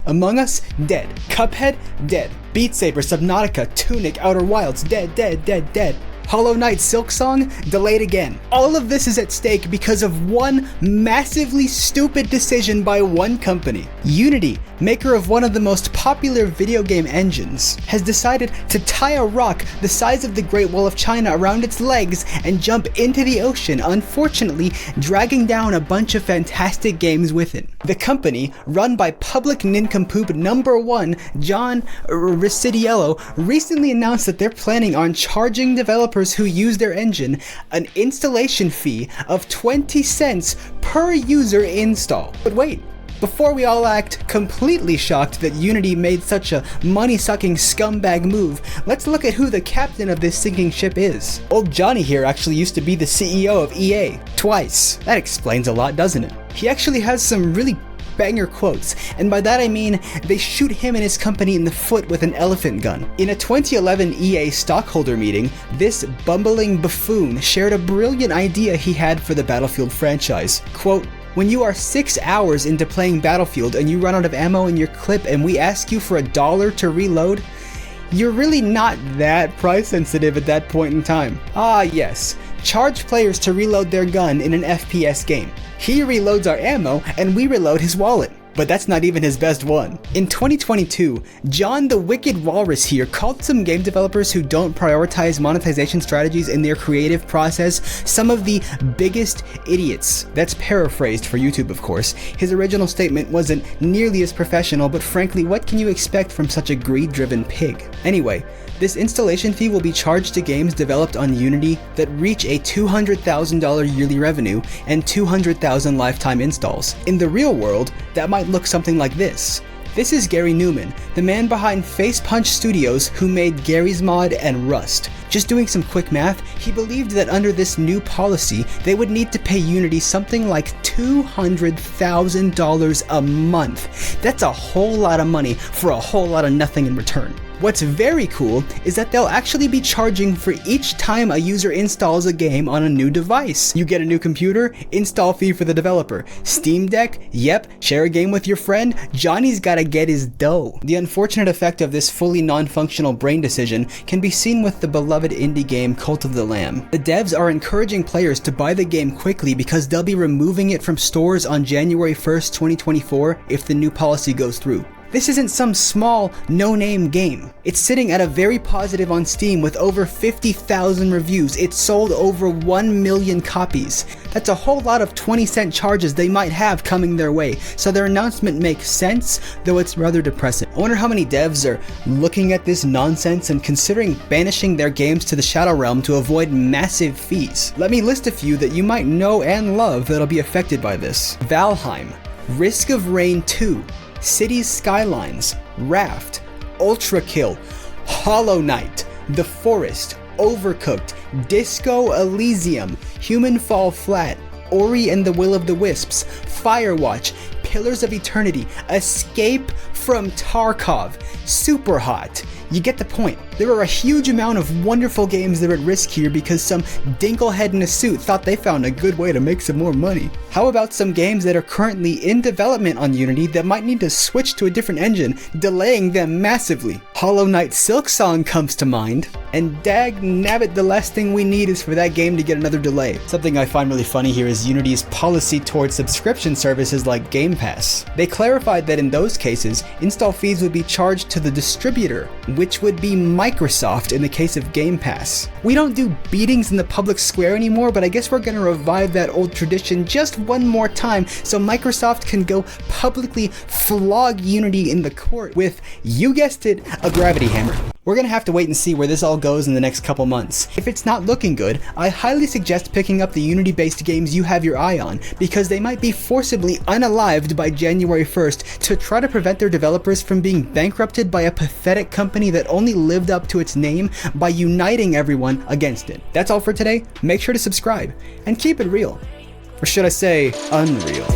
Among Us, dead. Cuphead, dead. Beat Saber, Subnautica, Tunic, Outer Wilds, dead, dead, dead, dead. Hollow Knight Silksong, delayed again. All of this is at stake because of one massively stupid decision by one company. Unity, maker of one of the most popular video game engines, has decided to tie a rock the size of the Great Wall of China around its legs and jump into the ocean, unfortunately dragging down a bunch of fantastic games with it. The company, run by public nincompoop #1 John Riccidiello, recently announced that they're planning on charging developers who use their engine an installation fee of 20 cents per user install. But wait, before we all act completely shocked that Unity made such a money-sucking scumbag move, let's look at who the captain of this sinking ship is. Old Johnny here actually used to be the CEO of EA, twice. That explains a lot, doesn't it? He actually has some really banger quotes, and by that I mean they shoot him and his company in the foot with an elephant gun. In a 2011 EA stockholder meeting, this bumbling buffoon shared a brilliant idea he had for the Battlefield franchise. Quote, "When you are 6 hours into playing Battlefield and you run out of ammo in your clip and we ask you for $1 to reload, you're really not that price sensitive at that point in time. Ah yes, charge players to reload their gun in an FPS game. He reloads our ammo and we reload his wallet. But that's not even his best one." In 2022, John the Wicked Walrus here called some game developers who don't prioritize monetization strategies in their creative process some of the biggest idiots. That's paraphrased for YouTube, of course. His original statement wasn't nearly as professional, but frankly, what can you expect from such a greed-driven pig? Anyway, this installation fee will be charged to games developed on Unity that reach a $200,000 yearly revenue and 200,000 lifetime installs. In the real world, that might look something like this. This is Gary Nomyn, the man behind Face Punch Studios who made Garry's Mod and Rust. Just doing some quick math, he believed that under this new policy, they would need to pay Unity something like $200,000 a month. That's a whole lot of money for a whole lot of nothing in return. What's very cool is that they'll actually be charging for each time a user installs a game on a new device. You get a new computer, install fee for the developer. Steam Deck, yep, share a game with your friend, Johnny's gotta get his dough. The unfortunate effect of this fully non-functional brain decision can be seen with the beloved indie game Cult of the Lamb. The devs are encouraging players to buy the game quickly because they'll be removing it from stores on January 1st, 2024 if the new policy goes through. This isn't some small, no-name game. It's sitting at a very positive on Steam with over 50,000 reviews. It's sold over 1 million copies. That's a whole lot of 20-cent charges they might have coming their way, so their announcement makes sense, though it's rather depressing. I wonder how many devs are looking at this nonsense and considering banishing their games to the Shadow Realm to avoid massive fees. Let me list a few that you might know and love that'll be affected by this. Valheim, Risk of Rain 2, Cities Skylines, Raft, Ultra Kill, Hollow Knight, The Forest, Overcooked, Disco Elysium, Human Fall Flat, Ori and the Will of the Wisps, Firewatch, Pillars of Eternity, Escape from Tarkov, Superhot. You get the point. There are a huge amount of wonderful games that are at risk here because some dinklehead in a suit thought they found a good way to make some more money. How about some games that are currently in development on Unity that might need to switch to a different engine, delaying them massively? Hollow Knight Silksong comes to mind, and dag nabbit, the last thing we need is for that game to get another delay. Something I find really funny here is Unity's policy towards subscription services like Game Pass. They clarified that in those cases, install fees would be charged to the distributor, which would be Microsoft in the case of Game Pass. We don't do beatings in the public square anymore, but I guess we're gonna revive that old tradition just one more time so Microsoft can go publicly flog Unity in the court with, you guessed it, a gravity hammer. We're gonna have to wait and see where this all goes in the next couple months. If it's not looking good, I highly suggest picking up the Unity-based games you have your eye on, because they might be forcibly unalived by January 1st to try to prevent their developers from being bankrupted by a pathetic company that only lived up to its name by uniting everyone against it. That's all for today. Make sure to subscribe, and keep it real. Or should I say, unreal.